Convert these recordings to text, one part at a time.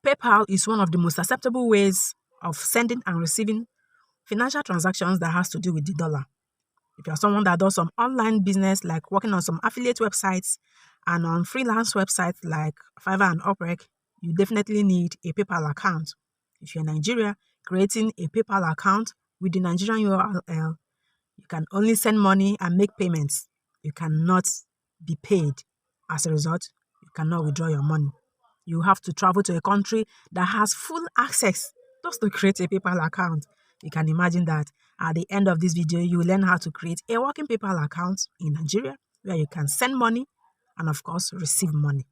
PayPal is one of the most acceptable ways of sending and receiving financial transactions that has to do with the dollar. If you're someone that does some online business, like working on some affiliate websites and on freelance websites like Fiverr and Upwork, you definitely need a PayPal account. If you're in Nigeria, creating a PayPal account with the Nigerian URL, you can only send money and make payments. You cannot be paid. As a result, you cannot withdraw your money. You have to travel to a country that has full access just to create a PayPal account. You can imagine that at the end of this video, you will learn how to create a working PayPal account in Nigeria where you can send money and, of course, receive money.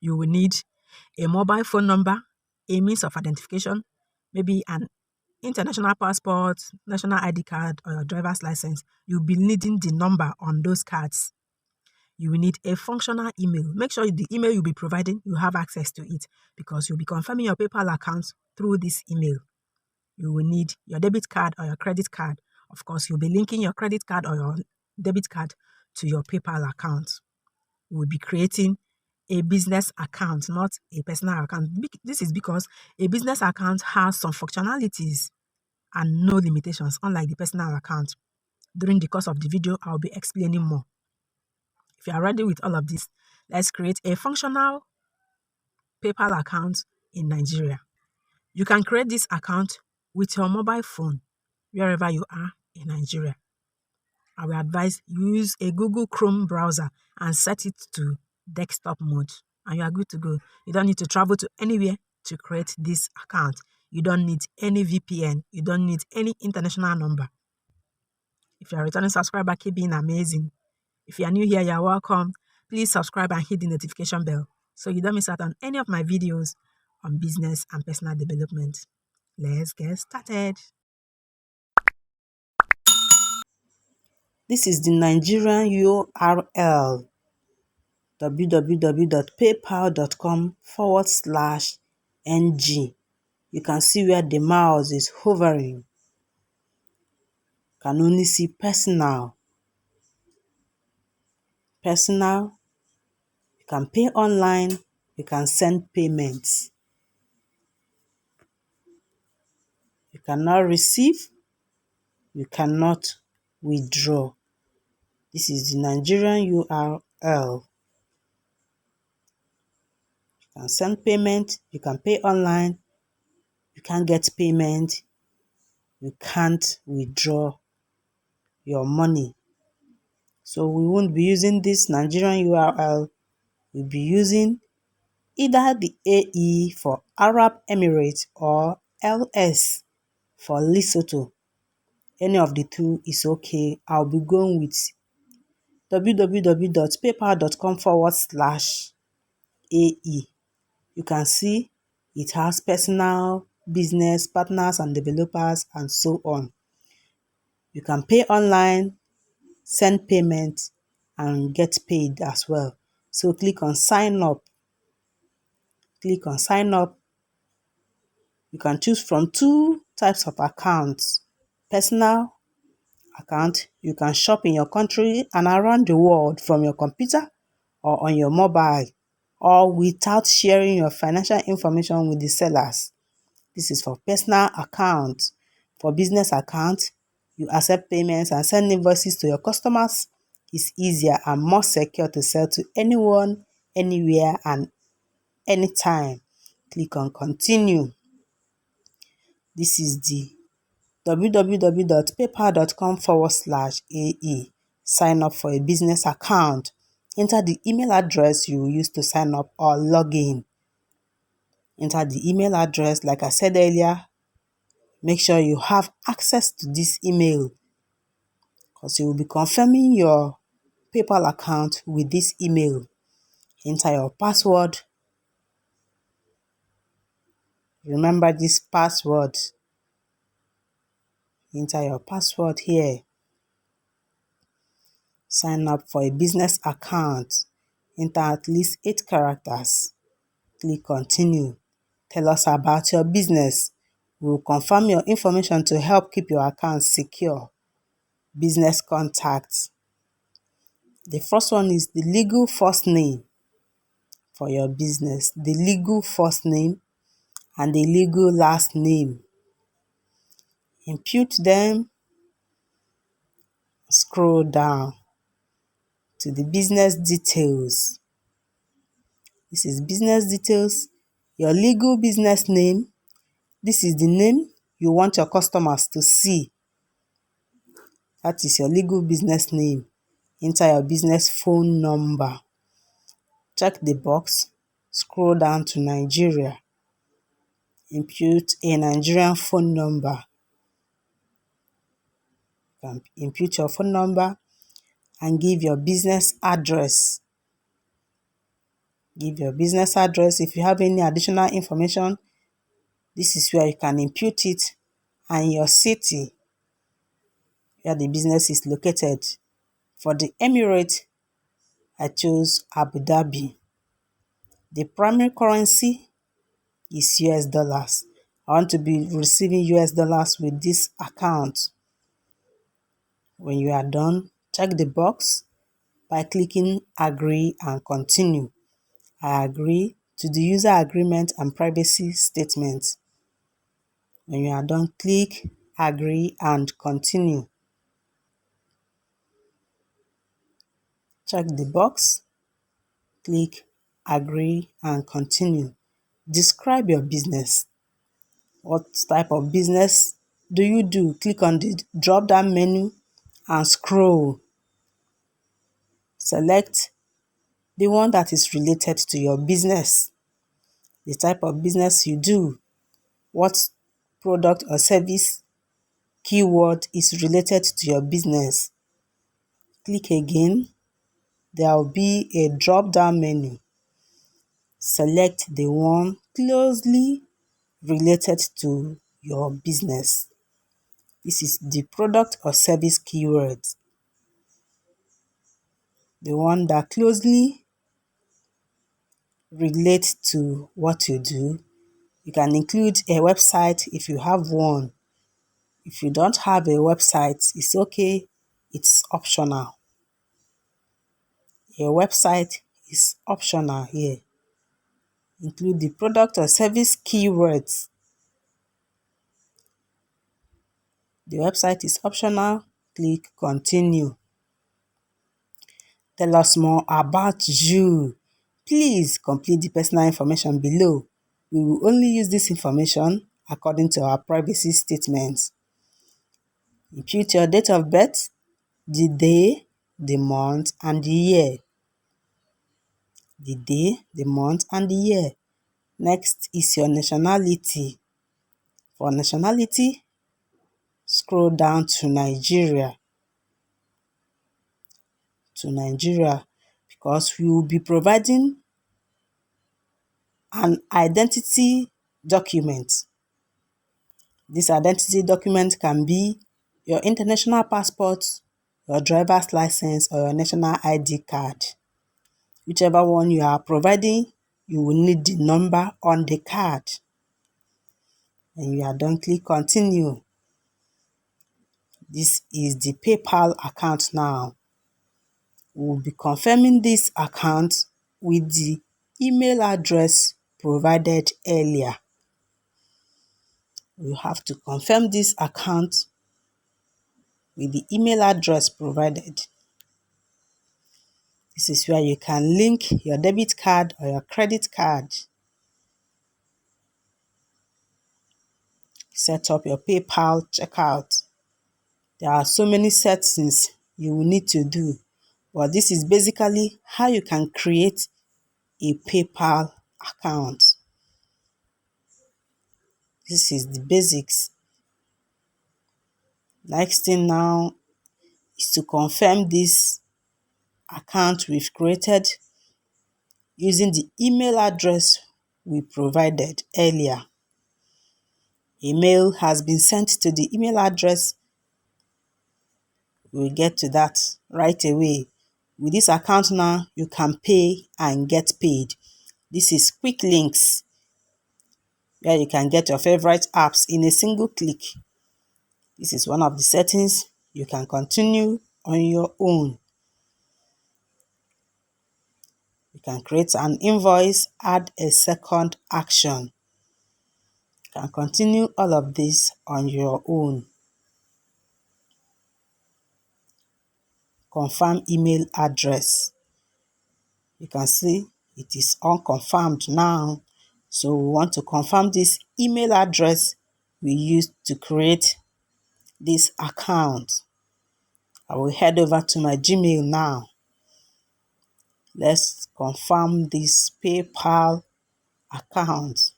You will need a mobile phone number, a means of identification, maybe an international passport, national ID card, or your driver's license. You'll be needing the number on those cards. You will need a functional email. Make sure the email you'll be providing, you have access to it because you'll be confirming your PayPal account through this email. You will need your debit card or your credit card. Of course, you'll be linking your credit card or your debit card to your PayPal account. We'll be creating a business account, not a personal account. This is because a business account has some functionalities and no limitations, unlike the personal account. During the course of the video, I'll be explaining more. If you are ready with all of this, let's create a functional PayPal account in Nigeria. You can create this account with your mobile phone wherever you are in Nigeria. I will advise use a Google Chrome browser and set it to desktop mode, and you are good to go. You don't need to travel to anywhere to create this account. You don't need any VPN. You don't need any international number. If you're a returning subscriber, keep being amazing. If you are new here, you're welcome. Please subscribe and hit the notification bell so you don't miss out on any of my videos on business and personal development. Let's get started. This is the Nigerian URL, www.paypal.com/ng. You can see where the mouse is hovering. You can only see personal. Personal. You can pay online. You can send payments. You cannot receive. You cannot withdraw. This is the Nigerian URL. You can send payment. You can pay online. You can't get payment. You can't withdraw your money. So we won't be using this Nigerian URL. We'll be using either the AE for Arab Emirates or LS for Lesotho. Any of the two is okay. I'll be going with www.paypal.com/AE. You can see it has personal, business, partners and developers, and so on. You can pay online, send payment, and get paid as well. So click on sign up. Click on sign up. You can choose from two types of accounts. Personal account, you can shop in your country and around the world from your computer or on your mobile, or without sharing your financial information with the sellers. This is for personal account. For business account, you accept payments and send invoices to your customers. It's easier and more secure to sell to anyone, anywhere, and anytime. Click on continue. This is the www.paypal.com/AE. Sign up for a business account. Enter the email address you will use to sign up or log in. Enter the email address like I said earlier. Make sure you have access to this email because you will be confirming your PayPal account with this email. Enter your password. Remember this password. Enter your password here. Sign up for a business account. Enter at least 8 characters. Click continue. Tell us about your business. We will confirm your information to help keep your account secure. Business contacts. The first one is the legal first name for your business. The legal first name and the legal last name. Input them, scroll down to the business details. This is business details, your legal business name. This is the name you want your customers to see. That is your legal business name. Enter your business phone number. Check the box, scroll down to Nigeria. Input a Nigerian phone number. You can input your phone number and give your business address. Give your business address. If you have any additional information, this is where you can input it, and your city where the business is located. For the Emirate, I chose Abu Dhabi. The primary currency is US dollars. I want to be receiving US dollars with this account. When you are done, check the box by clicking agree and continue. I agree to the user agreement and privacy statement. When you are done, click agree and continue. Check the box, click agree and continue. Describe your business. What type of business do you do? Click on the drop down menu and scroll. Select the one that is related to your business. The type of business you do, what product or service keyword is related to your business. Click again. There will be a drop down menu. Select the one closely related to your business. This is the product or service keyword. The one that closely relates to what you do. You can include a website if you have one. If you don't have a website, it's okay. It's optional. A website is optional here. Include the product or service keywords. The website is optional. Click continue. Tell us more about you. Please complete the personal information below. We will only use this information according to our privacy statements. Input your date of birth, the day, the month, and the year. The day, the month, and the year. Next is your nationality. For nationality, scroll down to Nigeria. Because we will be providing an identity document. This identity document can be your international passport, your driver's license, or your national ID card. Whichever one you are providing, you will need the number on the card. When you are done, click continue. This is the PayPal account now. We will be confirming this account with the email address provided earlier. You have to confirm this account with the email address provided. This is where you can link your debit card or your credit card. Set up your PayPal checkout. There are so many settings you will need to do, but this is basically how you can create a PayPal account. This is the basics. Next thing now is to confirm this account we've created using the email address we provided earlier. Email has been sent to the email address. We'll get to that right away. With this account now, you can pay and get paid. This is quick links where you can get your favorite apps in a single click. This is one of the settings you can continue on your own. You can create an invoice, add a second action. You can continue all of this on your own. Confirm email address. You can see it is unconfirmed now. So we want to confirm this email address we used to create this account. I will head over to my Gmail now. Let's confirm this PayPal account.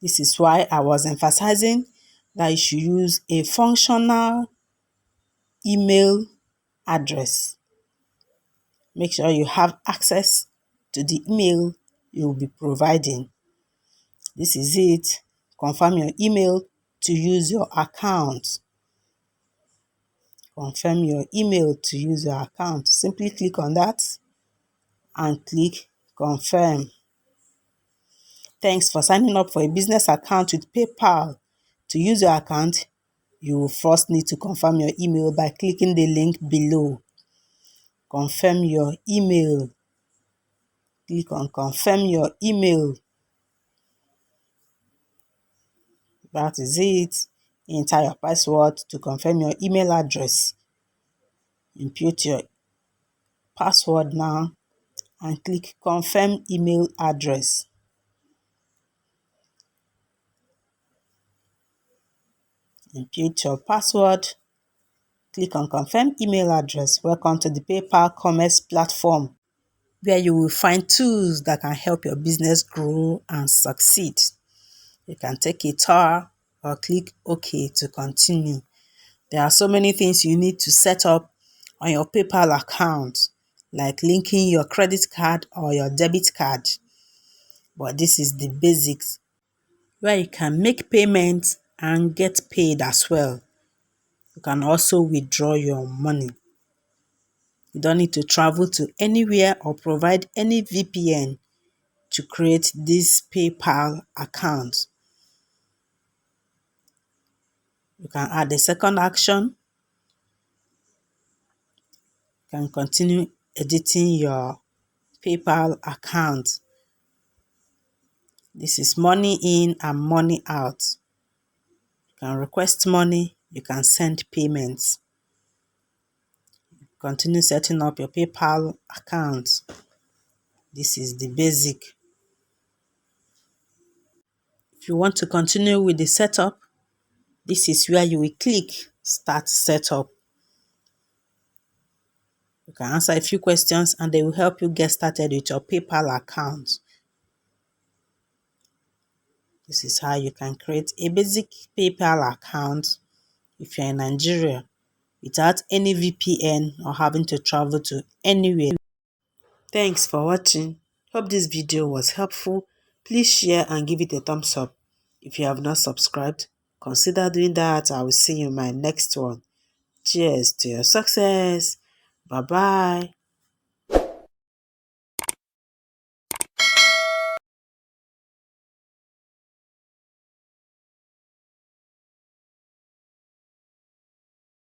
This is why I was emphasizing that you should use a functional email address. Make sure you have access to the email you will be providing. This is it. Confirm your email to use your account. Confirm your email to use your account. Simply click on that and click confirm. Thanks for signing up for a business account with PayPal. To use your account, you will first need to confirm your email by clicking the link below. Confirm your email. Click on confirm your email. That is it. Enter your password to confirm your email address. Input your password now and click confirm email address. Input your password. Click on confirm email address. Welcome to the PayPal commerce platform, where you will find tools that can help your business grow and succeed. You can take a tour or click OK to continue. There are so many things you need to set up on your PayPal account, like linking your credit card or your debit card. But this is the basics, where you can make payments and get paid as well. You can also withdraw your money. You don't need to travel to anywhere or provide any VPN to create this PayPal account. You can add a second action. You can continue editing your PayPal account. This is money in and money out. You can request money. You can send payments. Continue setting up your PayPal account. This is the basic. If you want to continue with the setup, this is where you will click Start Setup. You can answer a few questions and they will help you get started with your PayPal account. This is how you can create a basic PayPal account if you're in Nigeria without any VPN or having to travel to anywhere. Thanks for watching. Hope this video was helpful. Please share and give it a thumbs up. If you have not subscribed, consider doing that. I will see you in my next one. Cheers to your success. Bye-bye.